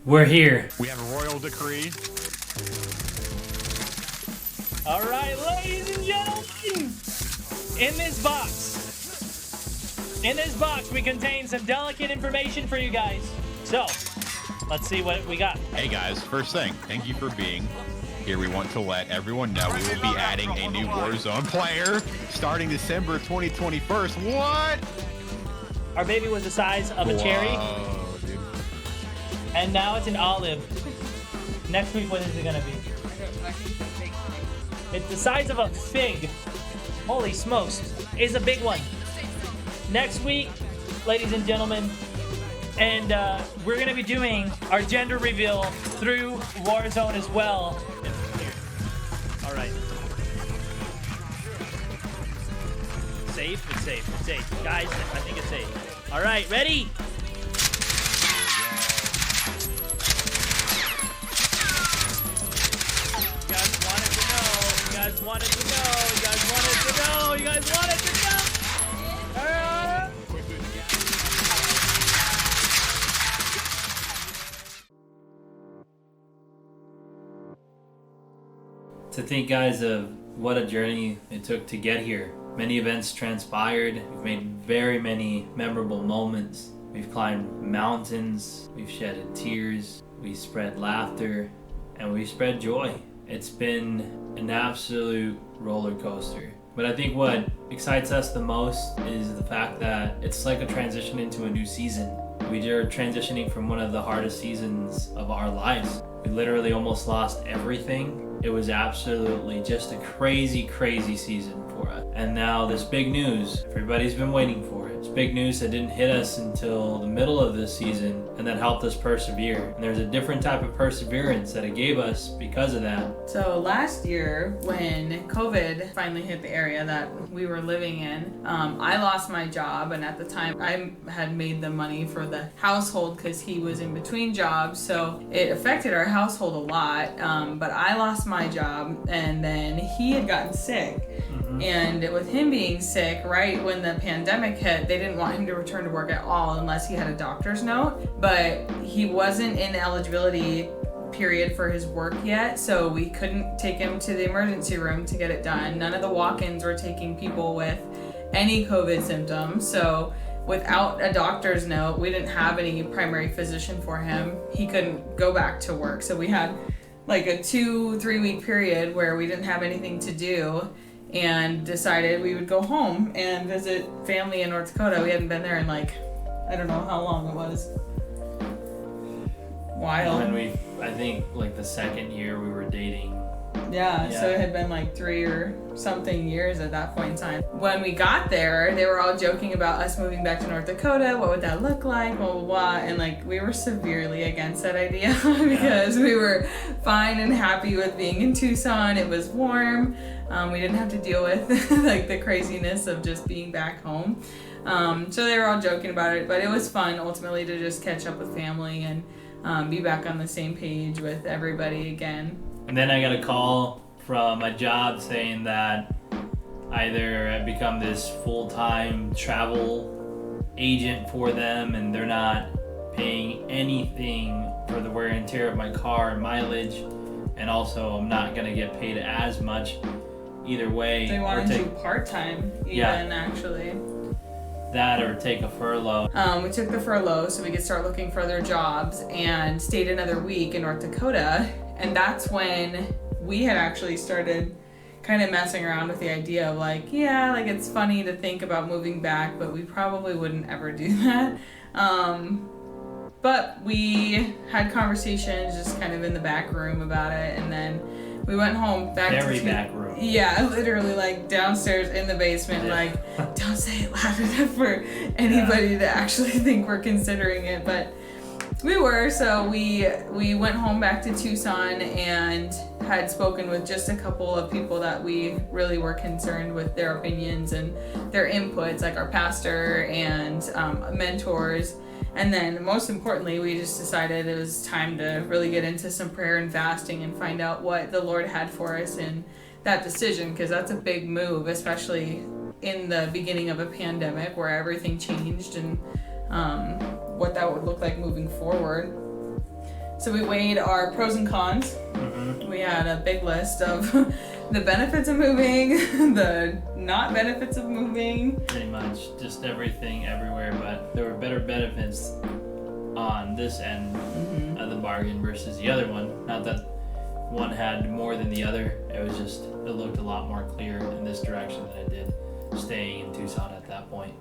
We're here. We have a royal decree. All right, ladies and gentlemen, in this box, we contain some delicate information for you guys. So, let's see what we got. Hey guys, first thing, thank you for being here. We want to let everyone know we will be adding a new Warzone player starting December 2021. What? Our baby was the size of a cherry, Whoa, dude. and now it's an olive. Next week, what is it gonna be? It's the size of a fig. Holy smokes, it's a big one. Next week, ladies and gentlemen, and we're gonna be doing our gender reveal through Warzone as well. All right. Safe, it's safe, it's safe. Guys, I think it's safe. All right, ready? You guys wanted to know, you guys wanted to know, you guys wanted to know, you guys wanted to know. To think, guys, of what a journey it took to get here. Many events transpired. We've made very many memorable moments. We've climbed mountains. We've shedded tears. We spread laughter. And we spread joy. It's been an absolute roller coaster. But I think what excites us the most is the fact that it's like a transition into a new season. We are transitioning from one of the hardest seasons of our lives. We literally almost lost everything. It was absolutely just a crazy, crazy season for us. And now this big news, everybody's been waiting for it. It's big news that didn't hit us until the middle of this season and that helped us persevere. And there's a different type of perseverance that it gave us because of that. So last year, when COVID finally hit the area that we were living in, I lost my job, and at the time I had made the money for the household because he was in between jobs, so it affected our household a lot. But I lost my job, and then he had gotten sick. And with him being sick, right when the pandemic hit, they didn't want him to return to work at all unless he had a doctor's note. But he wasn't in eligibility period for his work yet, so we couldn't take him to the emergency room to get it done. None of the walk-ins were taking people with any COVID symptoms. So without a doctor's note, we didn't have any primary physician for him. He couldn't go back to work. So we had like a 2-3 week period where we didn't have anything to do, and decided we would go home and visit family in North Dakota. We hadn't been there in like, I don't know how long it was. While. And I think like the second year we were dating. Yeah, so it had been like 3 or something years at that point in time. When we got there, they were all joking about us moving back to North Dakota. What would that look like? Blah, blah, blah. And like, we were severely against that idea because we were fine and happy with being in Tucson. It was warm. We didn't have to deal with like the craziness of just being back home. So they were all joking about it, but it was fun ultimately to just catch up with family and be back on the same page with everybody again. And then I got a call from my job saying that either I've become this full-time travel agent for them and they're not paying anything for the wear and tear of my car and mileage, and also I'm not going to get paid as much either way. They wanted to do part-time even, actually. That or take a furlough. We took the furlough so we could start looking for other jobs and stayed another week in North Dakota. And that's when we had actually started kind of messing around with the idea of like, yeah, like it's funny to think about moving back, but we probably wouldn't ever do that. But we had conversations just kind of in the back room about it, and then we went home back back room. Yeah, literally like downstairs in the basement, like don't say it loud enough for anybody to actually think we're considering it, but we were. So we went home back to Tucson and had spoken with just a couple of people that we really were concerned with their opinions and their inputs, like our pastor and mentors. And then most importantly, we just decided it was time to really get into some prayer and fasting and find out what the Lord had for us in that decision, because that's a big move, especially in the beginning of a pandemic where everything changed, and what that would look like moving forward. So we weighed our pros and cons. We had a big list of the benefits of moving, the not benefits of moving. Pretty much just everything everywhere, but there were better benefits on this end of the bargain versus the other one. Not that one had more than the other, it was just, it looked a lot more clear in this direction than it did staying in Tucson at that point.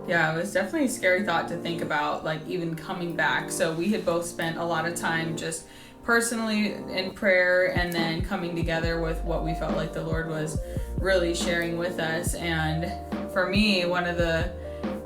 Yeah, it was definitely a scary thought to think about, like even coming back. So we had both spent a lot of time just personally in prayer and then coming together with what we felt like the Lord was really sharing with us. And for me, one of the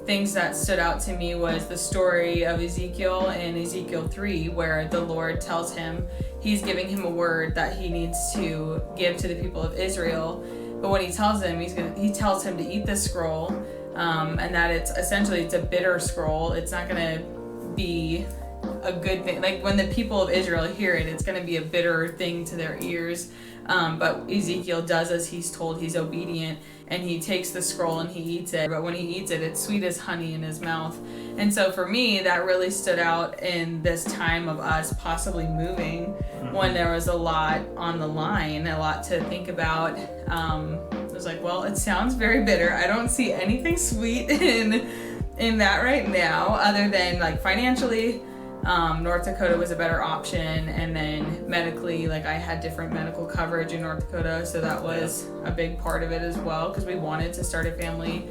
things that stood out to me was the story of Ezekiel in Ezekiel 3, where the Lord tells him he's giving him a word that he needs to give to the people of Israel. But what he tells him, he tells him to eat this scroll, and that it's a bitter scroll. It's not going to be a good thing. Like when the people of Israel hear it, it's going to be a bitter thing to their ears. But Ezekiel does as he's told. He's obedient, and he takes the scroll and he eats it. But when he eats it, it's sweet as honey in his mouth. And so for me, that really stood out in this time of us possibly moving, when there was a lot on the line, a lot to think about. I was like, well, it sounds very bitter. I don't see anything sweet in that right now, other than like financially. North Dakota was a better option, and then medically, like I had different medical coverage in North Dakota, so that was a big part of it as well, because we wanted to start a family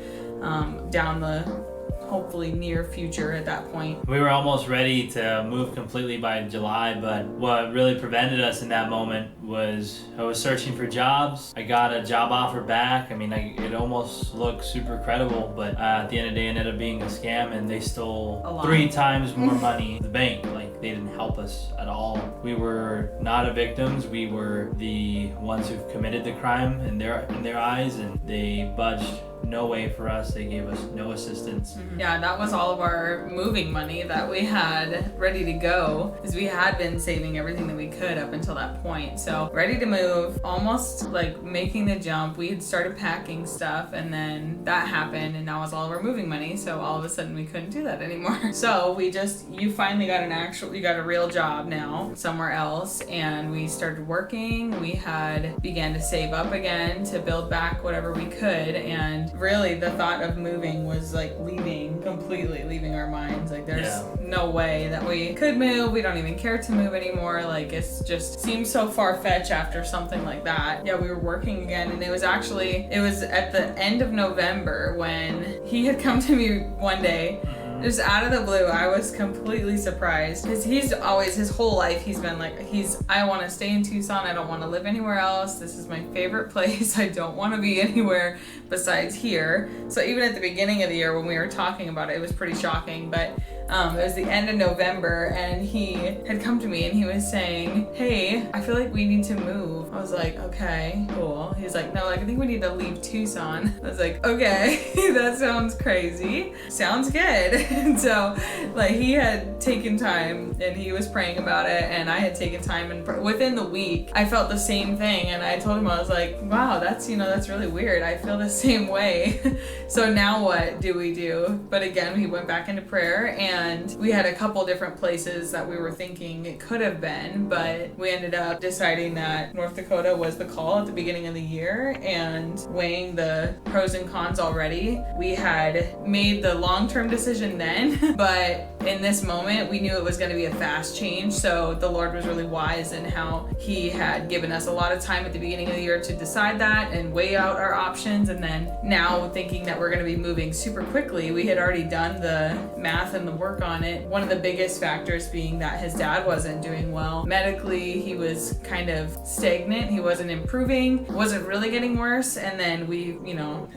down the hopefully near future at that point. We were almost ready to move completely by July, but what really prevented us in that moment was I was searching for jobs. I got a job offer back. I mean, it almost looked super credible, but at the end of the day, it ended up being a scam, and they stole 3 times more money than the bank. Like, they didn't help us at all. We were not the victims. We were the ones who committed the crime in their eyes, and they budged no way for us. They gave us no assistance. Yeah, that was all of our moving money that we had ready to go, because we had been saving everything that we could up until that point. So ready to move, almost like making the jump. We had started packing stuff, and then that happened, and that was all of our moving money. So all of a sudden we couldn't do that anymore. So you finally got you got a real job now somewhere else, and we started working. We began to save up again to build back whatever we could, and really the thought of moving was like completely leaving our minds. Like there's no way that we could move. We don't even care to move anymore. Like it's just seems so far-fetched after something like that. Yeah, we were working again, and it was at the end of November when he had come to me one day. Just out of the blue, I was completely surprised, because he's always, his whole life, he's been like, I want to stay in Tucson. I don't want to live anywhere else. This is my favorite place. I don't want to be anywhere besides here. So even at the beginning of the year when we were talking about it, it was pretty shocking. But it was the end of November, and he had come to me and he was saying, hey, I feel like we need to move. I was like, okay, cool. He's like, no, like, I think we need to leave Tucson. I was like, okay, that sounds crazy. Sounds good. And so like he had taken time and he was praying about it, and I had taken time, and within the week I felt the same thing. And I told him, I was like, wow, that's really weird. I feel the same way. So now what do we do? But again, we went back into prayer, and we had a couple different places that we were thinking it could have been, but we ended up deciding that North Dakota was the call at the beginning of the year, and weighing the pros and cons already. We had made the long-term decision then, but in this moment we knew it was going to be a fast change. So the Lord was really wise in how he had given us a lot of time at the beginning of the year to decide that and weigh out our options. And then now thinking that we're going to be moving super quickly, we had already done the math and the work on it. One of the biggest factors being that his dad wasn't doing well medically. He was kind of stagnant. He wasn't improving, wasn't really getting worse. And then we,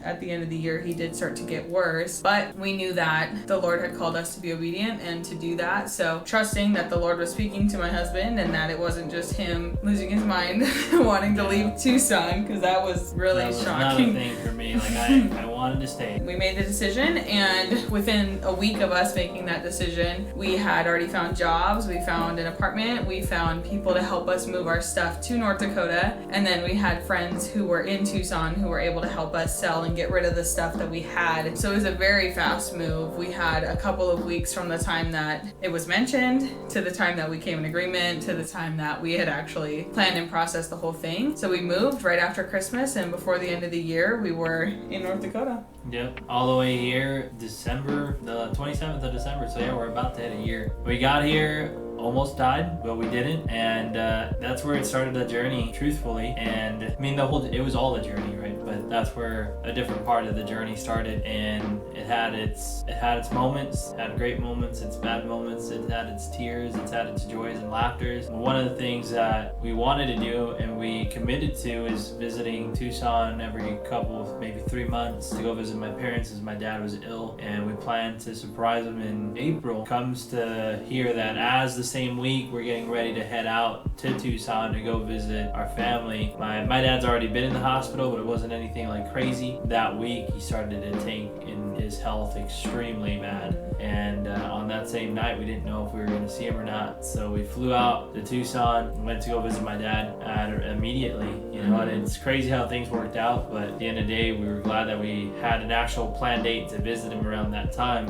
at the end of the year, he did start to get worse, but we knew that the Lord had called us to be obedient and to do that. So trusting that the Lord was speaking to my husband, and that it wasn't just him losing his mind wanting to leave Tucson, because that was really shocking. Not a thing for me. Like I wanted to stay. We made the decision, and within a week of us making that decision, we had already found jobs, we found an apartment, we found people to help us move our stuff to North Dakota, and then we had friends who were in Tucson who were able to help us sell and get rid of the stuff that we had. So it was a very fast move. We had a couple of weeks from the time that it was mentioned to the time that we came in agreement to the time that we had actually planned and processed the whole thing. So we moved right after Christmas, and before the end of the year, we were in North Dakota. Yep, all the way here, December, the 27th of December. So yeah, we're about to hit a year. We got here, almost died, but we didn't, and that's where it started the journey, truthfully. And I mean, it was all the journey, right? But that's where a different part of the journey started, and it had its moments, it had great moments, its bad moments, it had its tears, it's had its joys and laughters. One of the things that we wanted to do and we committed to is visiting Tucson every couple, maybe 3 months to go visit my parents as my dad was ill, and we planned to surprise them in April. Comes to hear that as the same week we're getting ready to head out to Tucson to go visit our family. My dad's already been in the hospital, but it wasn't anything like crazy. That week he started to tank in his health extremely bad, and on that same night we didn't know if we were going to see him or not. So we flew out to Tucson, went to go visit my dad immediately, you know, and it's crazy how things worked out, but at the end of the day we were glad that we had an actual planned date to visit him around that time.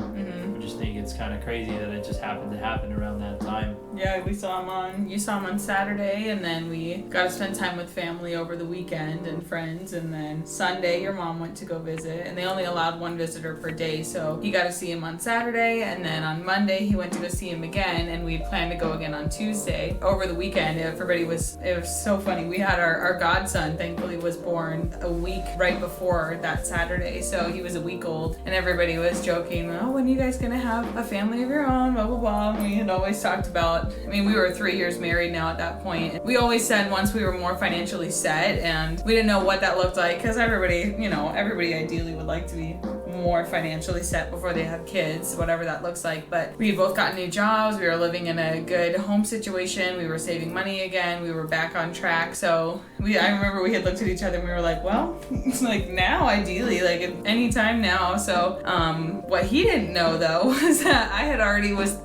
I just think it's kind of crazy that it just happened to happen around that time. Yeah, you saw him on Saturday, and then we got to spend time with family over the weekend and friends, and then Sunday your mom went to go visit, and they only allowed one visitor per day, so he got to see him on Saturday, and then on Monday he went to go see him again, and we planned to go again on Tuesday. Over the weekend, it was so funny. We had our godson, thankfully, was born a week right before that Saturday, so he was a week old, and everybody was joking, oh, when are you guys gonna have a family of your own, blah blah blah. And we had always talked about, I mean, we were 3 years married now at that point. We always said once we were more financially set, and we didn't know what that looked like, because everybody ideally would like to be more financially set before they have kids, whatever that looks like. But we both got new jobs, we were living in a good home situation, we were saving money again, we were back on track. So I remember we had looked at each other and we were like, well, it's like now ideally, like any time now. So what he didn't know though was that I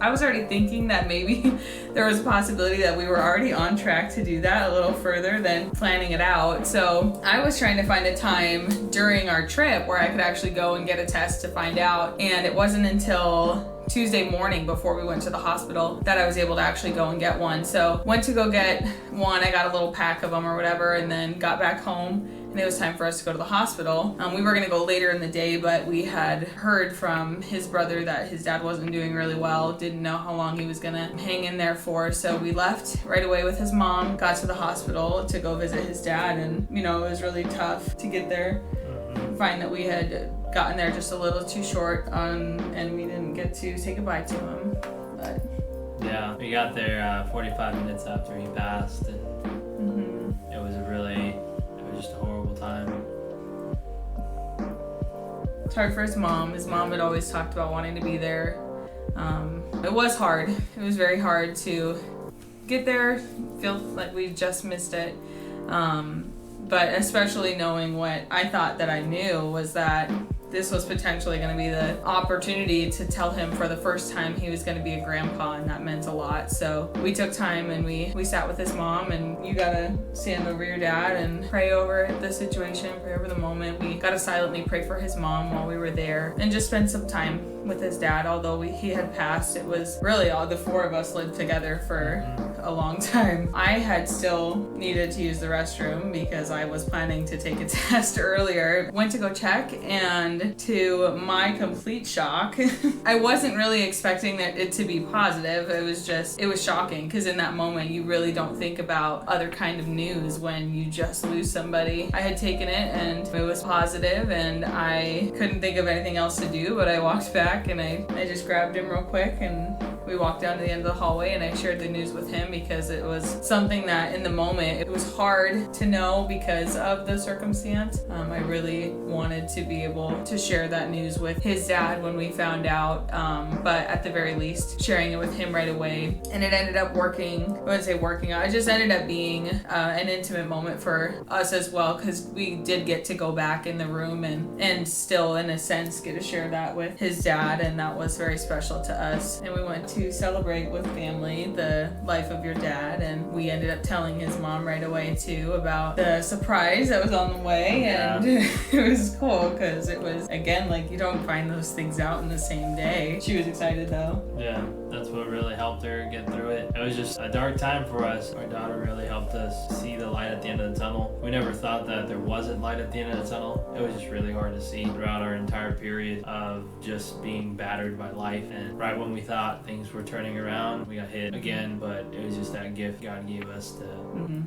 was already thinking that maybe there was a possibility that we were already on track to do that a little further than planning it out. So I was trying to find a time during our trip where I could actually go and get a test to find out, and it wasn't until Tuesday morning before we went to the hospital that I was able to actually go and get one. So went to go get one, I got a little pack of them or whatever, and then got back home, and it was time for us to go to the hospital. We were going to go later in the day, but we had heard from his brother that his dad wasn't doing really well, didn't know how long he was going to hang in there for, so we left right away with his mom, got to the hospital to go visit his dad, and it was really tough to get there, find that we had gotten there just a little too short, and we didn't get to say goodbye to him. But yeah, we got there 45 minutes after he passed, and it was just a horrible time. It's hard for his mom. His mom had always talked about wanting to be there. It was hard. It was very hard to get there, feel like we just missed it. But especially knowing what I thought that I knew was that this was potentially going to be the opportunity to tell him for the first time he was going to be a grandpa, and that meant a lot. So we took time and we sat with his mom, and you got to stand over your dad and pray over the situation, pray over the moment. We got to silently pray for his mom while we were there and just spend some time with his dad. Although he had passed, it was really all the four of us lived together for a long time. I had still needed to use the restroom because I was planning to take a test earlier. Went to go check, and to my complete shock, I wasn't really expecting it to be positive. It was shocking, because in that moment you really don't think about other kind of news when you just lose somebody. I had taken it and it was positive, and I couldn't think of anything else to do, but I walked back and I just grabbed him real quick and we walked down to the end of the hallway and I shared the news with him because it was something that in the moment it was hard to know because of the circumstance. I really wanted to be able to share that news with his dad when we found out, but at the very least sharing it with him right away. And it ended up working. I wouldn't say working out, it just ended up being an intimate moment for us as well, because we did get to go back in the room and still in a sense get to share that with his dad, and that was very special to us. And we went to celebrate with family the life of your dad, and we ended up telling his mom right away too about the surprise that was on the way. And it was cool because it was, again, like, you don't find those things out in the same day. She was excited though. Yeah, that's what really helped her get through it. It was just a dark time for us. Our daughter really helped us see the light at the end of the tunnel. We never thought that there wasn't light at the end of the tunnel. It was just really hard to see throughout our entire period of just being battered by life. And right when we thought things were turning around, we got hit again. But it was just that gift God gave us to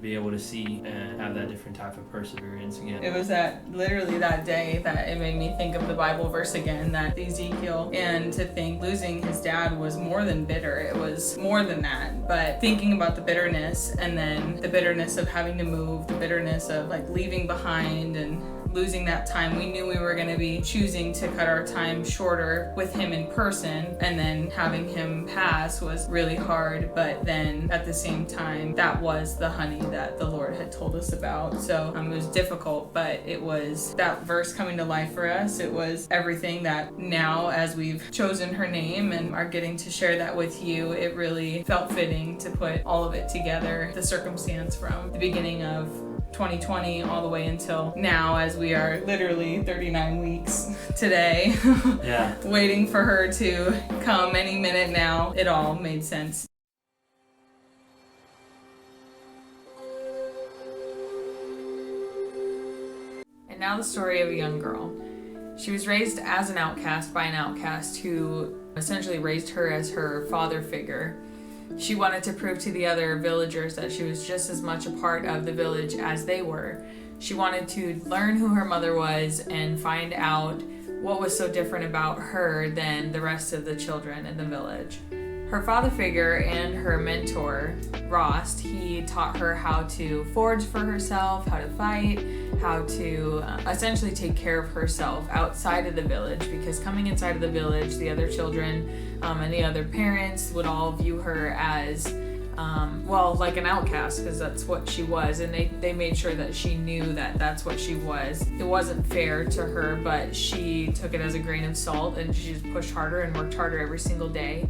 be able to see and have that different type of perseverance again. It was literally that day that it made me think of the Bible verse again, that Ezekiel, and to think losing his dad was more than bitter. It was more than that. But thinking about the bitterness, and then the bitterness of having to move, the bitterness of like leaving behind and losing that time. We knew we were going to be choosing to cut our time shorter with him in person, and then having him pass was really hard. But then at the same time, that was the honey that the Lord had told us about. So it was difficult, but it was that verse coming to life for us. It was everything that now, as we've chosen her name and are getting to share that with you, it really felt fitting to put all of it together. The circumstance from the beginning of 2020 all the way until now, as we are literally 39 weeks today waiting for her to come any minute now. It all made sense. And now the story of a young girl. She was raised as an outcast by an outcast who essentially raised her as her father figure. She wanted to prove to the other villagers that she was just as much a part of the village as they were. She wanted to learn who her mother was and find out what was so different about her than the rest of the children in the village. Her father figure and her mentor, Rost, he taught her how to forage for herself, how to fight, how to essentially take care of herself outside of the village, because coming inside of the village, the other children and the other parents would all view her as, like an outcast, because that's what she was, and they made sure that she knew that that's what she was. It wasn't fair to her, but she took it as a grain of salt, and she just pushed harder and worked harder every single day.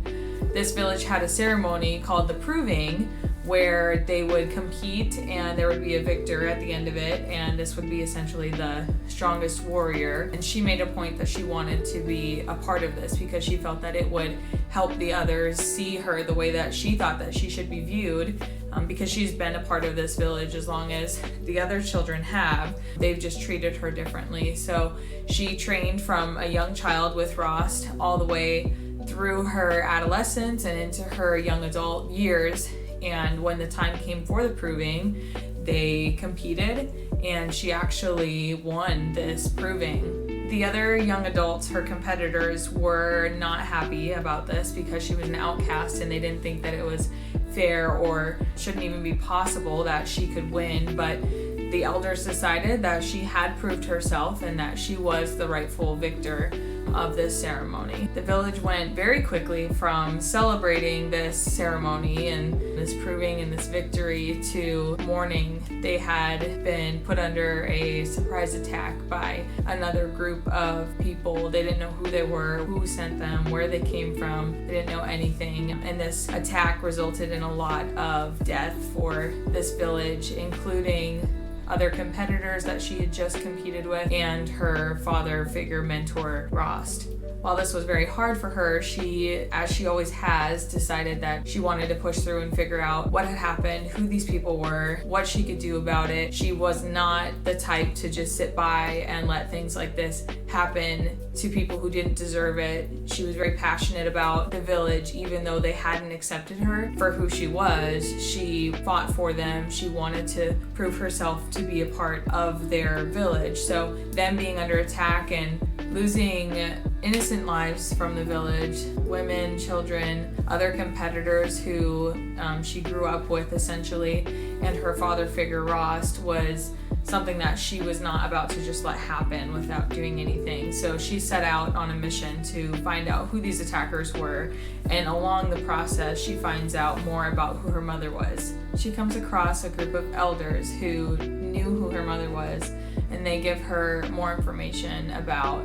This village had a ceremony called the Proving, where they would compete and there would be a victor at the end of it, and this would be essentially the strongest warrior. And she made a point that she wanted to be a part of this because she felt that it would help the others see her the way that she thought that she should be viewed, because she's been a part of this village as long as the other children have. They've just treated her differently. So she trained from a young child with Rost all the way through her adolescence and into her young adult years. And when the time came for the Proving, they competed, and she actually won this Proving. The other young adults, her competitors, were not happy about this because she was an outcast, and they didn't think that it was fair or shouldn't even be possible that she could win. But the elders decided that she had proved herself and that she was the rightful victor of this ceremony. The village went very quickly from celebrating this ceremony and this Proving and this victory to mourning. They had been put under a surprise attack by another group of people. They didn't know who they were, who sent them, where they came from. They didn't know anything. And this attack resulted in a lot of death for this village, including other competitors that she had just competed with, and her father figure mentor, Rost. While this was very hard for her, she, as she always has, decided that she wanted to push through and figure out what had happened, who these people were, what she could do about it. She was not the type to just sit by and let things like this happen to people who didn't deserve it. She was very passionate about the village, even though they hadn't accepted her for who she was. She fought for them. She wanted to prove herself to be a part of their village. So them being under attack and losing innocent lives from the village, women, children, other competitors who she grew up with essentially, and her father figure Rost was something that she was not about to just let happen without doing anything. So she set out on a mission to find out who these attackers were, and along the process she finds out more about who her mother was. She comes across a group of elders who knew who her mother was, and they give her more information about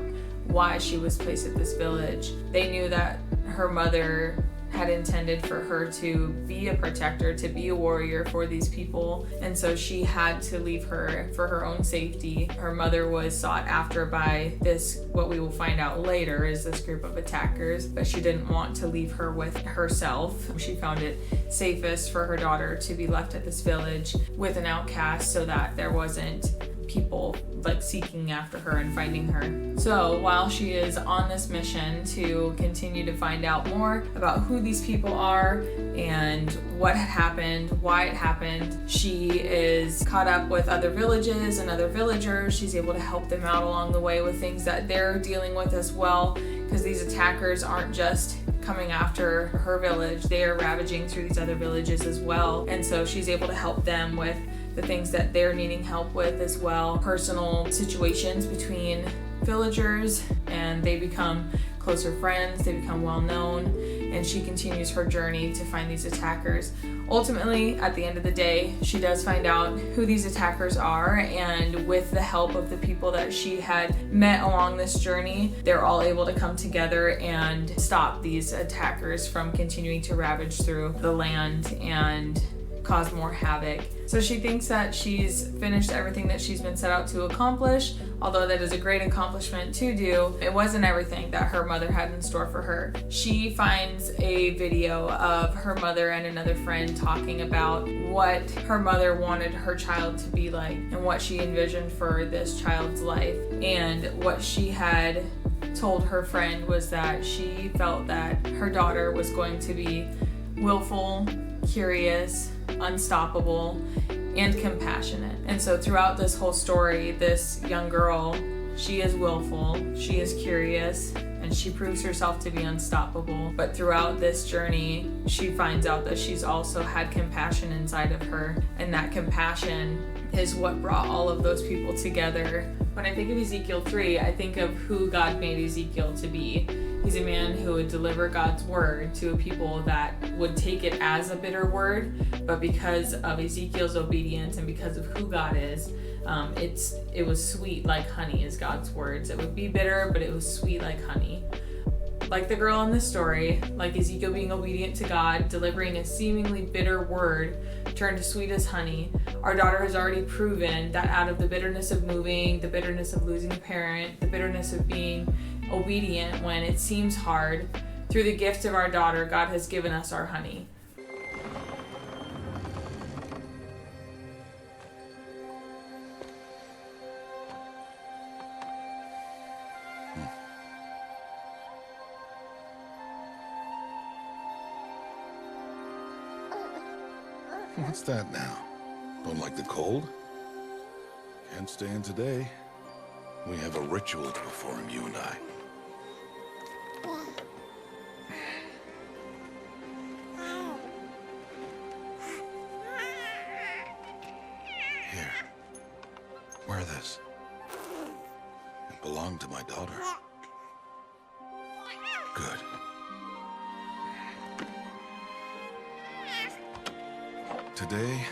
why she was placed at this village. They knew that her mother had intended for her to be a protector, to be a warrior for these people, and so she had to leave her for her own safety. Her mother was sought after by this, what we will find out later is this group of attackers, but she didn't want to leave her with herself. She found it safest for her daughter to be left at this village with an outcast so that there wasn't people like seeking after her and finding her. So while she is on this mission to continue to find out more about who these people are and what had happened, why it happened, she is caught up with other villages and other villagers. She's able to help them out along the way with things that they're dealing with as well, because these attackers aren't just coming after her village, they are ravaging through these other villages as well. And so she's able to help them with the things that they're needing help with as well, personal situations between villagers, and they become closer friends, they become well known, and she continues her journey to find these attackers. Ultimately, at the end of the day, she does find out who these attackers are, and with the help of the people that she had met along this journey, they're all able to come together and stop these attackers from continuing to ravage through the land and cause more havoc. So she thinks that she's finished everything that she's been set out to accomplish, although that is a great accomplishment to do. It wasn't everything that her mother had in store for her. She finds a video of her mother and another friend talking about what her mother wanted her child to be like and what she envisioned for this child's life. And what she had told her friend was that she felt that her daughter was going to be willful, curious, unstoppable, and compassionate. And so throughout this whole story, this young girl, she is willful, she is curious, and she proves herself to be unstoppable. But throughout this journey, she finds out that she's also had compassion inside of her, and that compassion is what brought all of those people together. When I think of Ezekiel 3, I think of who God made Ezekiel to be. He's a man who would deliver God's word to a people that would take it as a bitter word, but because of Ezekiel's obedience and because of who God is, it was sweet like honey is God's words. It would be bitter, but it was sweet like honey. Like the girl in this story, like Ezekiel being obedient to God, delivering a seemingly bitter word turned to sweet as honey, our daughter has already proven that out of the bitterness of moving, the bitterness of losing a parent, the bitterness of being obedient when it seems hard, through the gift of our daughter, God has given us our honey. What's that now? Don't like the cold? Can't stay in today. We have a ritual to perform, you and I. Here. Wear this. It belonged to my daughter. Good. Today,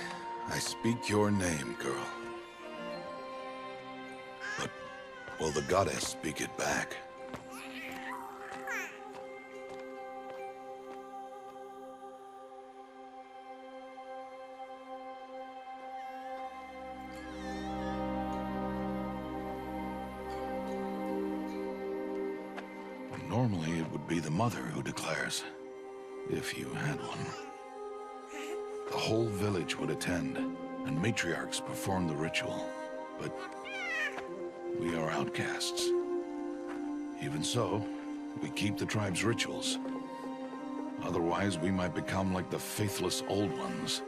I speak your name, girl. But will the goddess speak it back? Normally, it would be the mother who declares, if you had one. The whole village would attend, and matriarchs perform the ritual. But we are outcasts. Even so, we keep the tribe's rituals. Otherwise, we might become like the faithless old ones,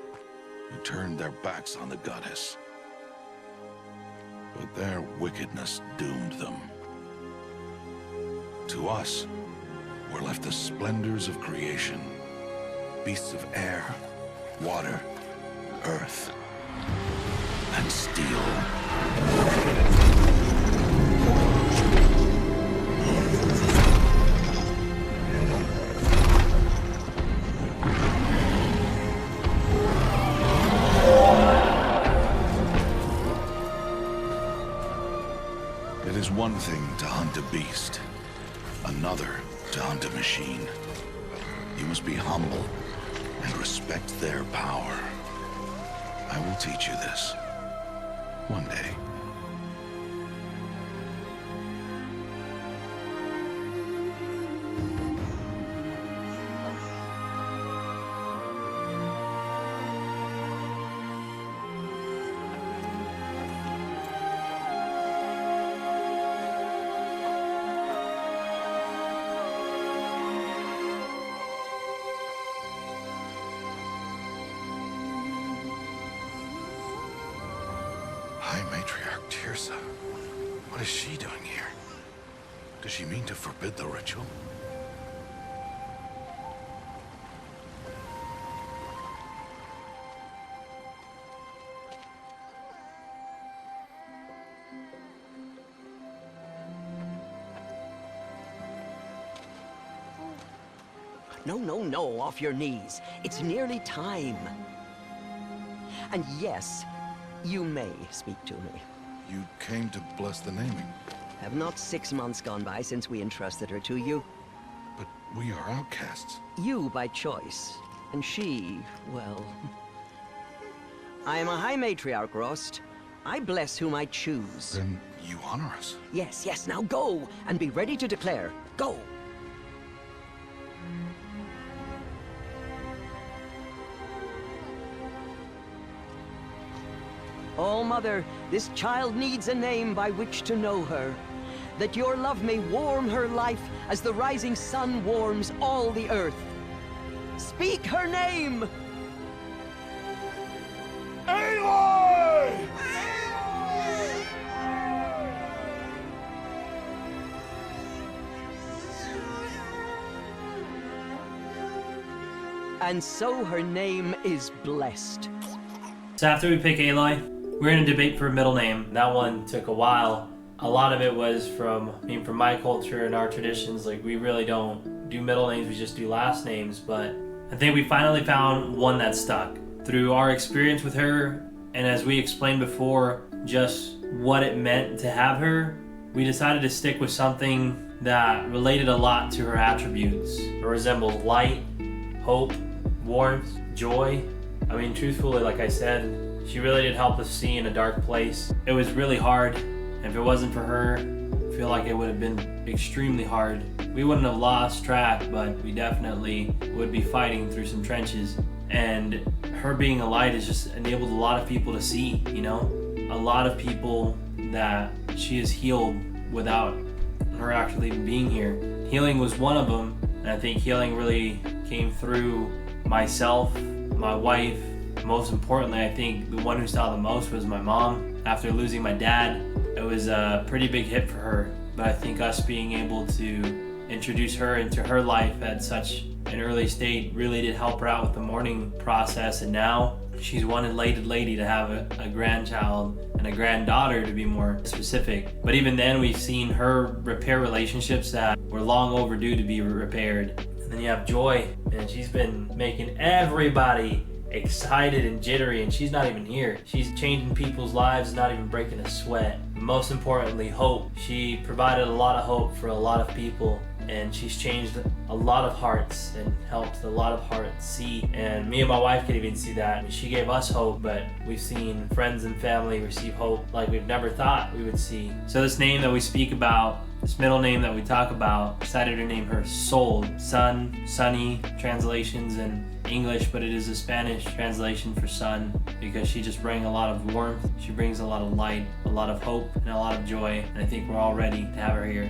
who turned their backs on the goddess. But their wickedness doomed them. To us, were left the splendors of creation. Beasts of air, water, earth, and steel. It is one thing to hunt a beast, another to hunt a machine. You must be humble and respect their power. I will teach you this one day. High Matriarch Tirsa. What is she doing here? Does she mean to forbid the ritual? No, off your knees. It's nearly time. And yes, you may speak to me. You came to bless the naming, Have not 6 months gone by since we entrusted her to you? but we are outcasts. You by choice, and she, well... I am a High Matriarch, Rost. I bless whom I choose. Then you honor us. Yes, now go, and be ready to declare. Go! Oh, Mother, this child needs a name by which to know her. That your love may warm her life as the rising sun warms all the earth. Speak her name! Aloy! And so her name is blessed. So after we pick Aloy, we're in a debate for a middle name. That one took a while. A lot of it was from my culture and our traditions. Like, we really don't do middle names, we just do last names. But I think we finally found one that stuck. Through our experience with her, and as we explained before, just what it meant to have her, we decided to stick with something that related a lot to her attributes. It resembles light, hope, warmth, joy. I mean, truthfully, like I said, she really did help us see in a dark place. It was really hard. If it wasn't for her, I feel like it would have been extremely hard. We wouldn't have lost track, but we definitely would be fighting through some trenches. And her being a light has just enabled a lot of people to see, you know? A lot of people that she has healed without her actually even being here. Healing was one of them, and I think healing really came through myself, my wife. Most importantly, I think the one who saw the most was my mom. After losing my dad, it was a pretty big hit for her, but I think us being able to introduce her into her life at such an early state really did help her out with the mourning process. And now she's one elated lady to have a grandchild and a granddaughter, to be more specific. But even then, we've seen her repair relationships that were long overdue to be repaired. And then you have Joy, and she's been making everybody excited and jittery, and she's not even here. She's changing people's lives, not even breaking a sweat. Most importantly, hope. She provided a lot of hope for a lot of people, and she's changed a lot of hearts and helped a lot of hearts see. And me and my wife could even see that. She gave us hope, but we've seen friends and family receive hope like we've never thought we would see. So this name that we speak about, this middle name that we talk about, decided to name her Sol. Sun, sunny translations in English, but it is a Spanish translation for sun, because she just brings a lot of warmth, she brings a lot of light, a lot of hope, and a lot of joy, and I think we're all ready to have her here.